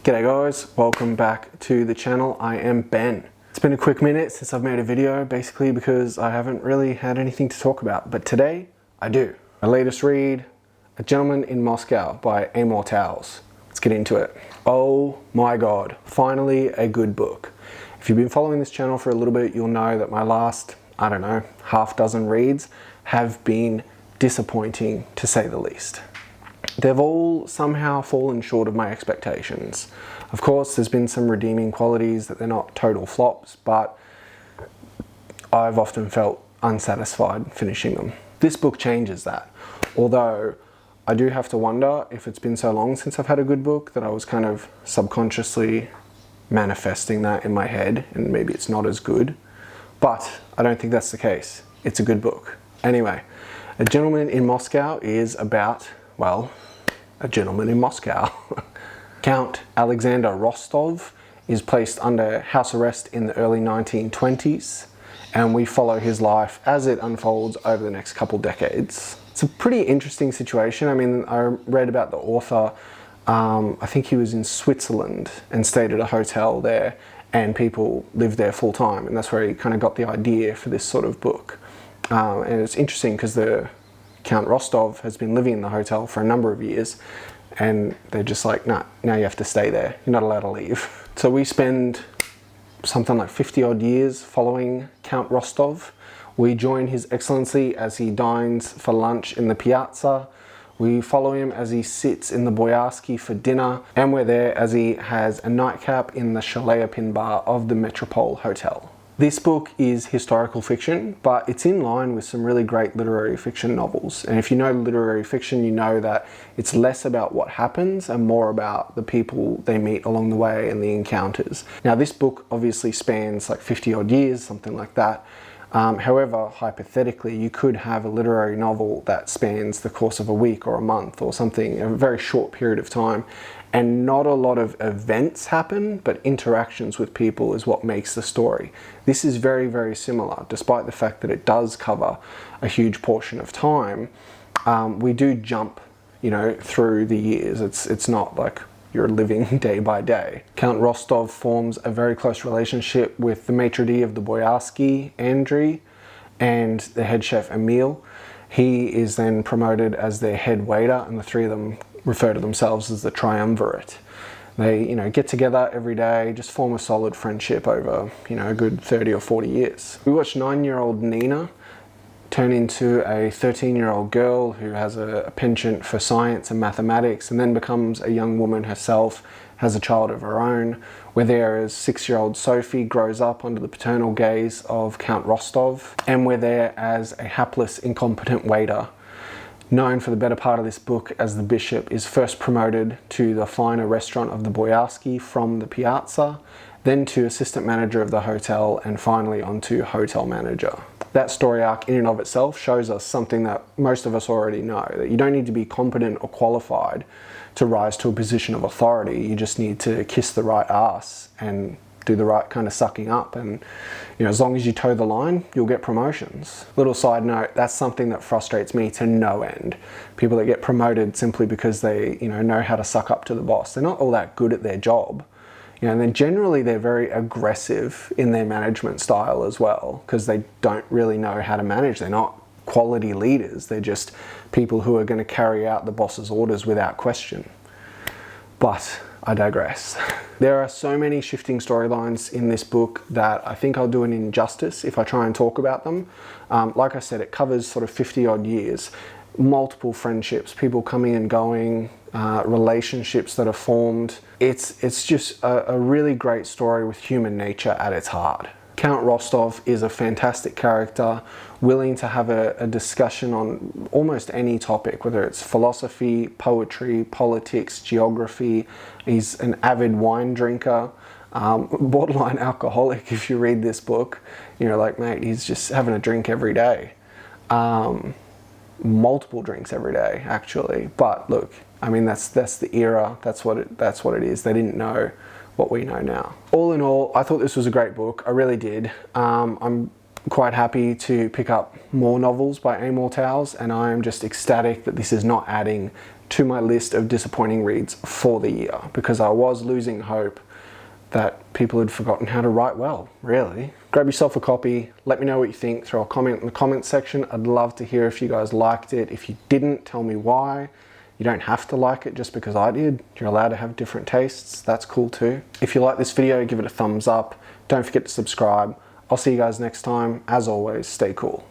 G'day guys, welcome back to the channel. I am Ben. It's been a quick minute since I've made a video, basically because I haven't really had anything to talk about, but today I do. My latest read, A Gentleman in Moscow by Amor Towles. Let's get into it. Oh my god, finally a good book. If you've been following this channel for a little bit, you'll know that my last, I don't know, half dozen reads have been disappointing to say the least. They've all somehow fallen short of my expectations. Of course, there's been some redeeming qualities that they're not total flops, but I've often felt unsatisfied finishing them. This book changes that, although I do have to wonder if it's been so long since I've had a good book that I was kind of subconsciously manifesting that in my head, and maybe it's not as good. But I don't think that's the case. It's a good book. Anyway, A Gentleman in Moscow is about, well, a gentleman in Moscow. Count Alexander Rostov is placed under house arrest in the early 1920s, and we follow his life as it unfolds over the next couple decades. It's a pretty interesting situation. I mean, I read about the author, I think he was in Switzerland and stayed at a hotel there, and people lived there full time, and that's where he kind of got the idea for this sort of book. And it's interesting because the Count Rostov has been living in the hotel for a number of years, and they're just like, nah, now you have to stay there. You're not allowed to leave. So we spend something like 50 odd years following Count Rostov. We join His Excellency as he dines for lunch in the piazza. We follow him as he sits in the Boyarsky for dinner, and we're there as he has a nightcap in the Chalet bar of the Metropole Hotel. This book is historical fiction, but it's in line with some really great literary fiction novels. And if you know literary fiction, you know that it's less about what happens and more about the people they meet along the way and the encounters. Now, this book obviously spans like 50 odd years, something like that. However, hypothetically, you could have a literary novel that spans the course of a week or a month or something, a very short period of time, and not a lot of events happen, but interactions with people is what makes the story. This is very, very similar, despite the fact that it does cover a huge portion of time. We do jump, through the years. It's not like you're living day by day. Count Rostov forms a very close relationship with the maitre d' of the Boyarsky, Andriy, and the head chef, Emil. He is then promoted as their head waiter, and the three of them refer to themselves as the triumvirate. They, get together every day, just form a solid friendship over, a good 30 or 40 years. We watched 9-year-old Nina turn into a 13-year-old girl who has a penchant for science and mathematics, and then becomes a young woman herself, has a child of her own. We're there as 6-year-old Sophie grows up under the paternal gaze of Count Rostov, and we're there as a hapless, incompetent waiter, known for the better part of this book as the Bishop, is first promoted to the finer restaurant of the Boyarsky from the piazza, then to assistant manager of the hotel, and finally onto hotel manager. That story arc in and of itself shows us something that most of us already know, that you don't need to be competent or qualified to rise to a position of authority. You just need to kiss the right ass and do the right kind of sucking up, and as long as you toe the line, you'll get promotions. Little side note, that's something that frustrates me to no end. People that get promoted simply because they know how to suck up to the boss. They're not all that good at their job. And then generally they're very aggressive in their management style as well, because they don't really know how to manage. They're not quality leaders. They're just people who are going to carry out the boss's orders without question. But I digress. There are so many shifting storylines in this book that I think I'll do an injustice if I try and talk about them. Like I said, it covers sort of 50 odd years, multiple friendships, people coming and going, relationships that are formed. It's just a really great story with human nature at its heart. Count Rostov is a fantastic character, willing to have a discussion on almost any topic, whether it's philosophy, poetry, politics, geography. He's an avid wine drinker, borderline alcoholic if you read this book. Like, mate, he's just having a drink every day. Multiple drinks every day, actually. But look, I mean, that's the era, that's what it is. They didn't know what we know now. All in all, I thought this was a great book. I really did. I'm quite happy to pick up more novels by Amor Towles, and I am just ecstatic that this is not adding to my list of disappointing reads for the year, because I was losing hope that people had forgotten how to write well, really. Grab yourself a copy, let me know what you think, throw a comment in the comments section. I'd love to hear if you guys liked it. If you didn't, tell me why. You don't have to like it just because I did. You're allowed to have different tastes, that's cool too. If you like this video, give it a thumbs up. Don't forget to subscribe. I'll see you guys next time. As always, stay cool.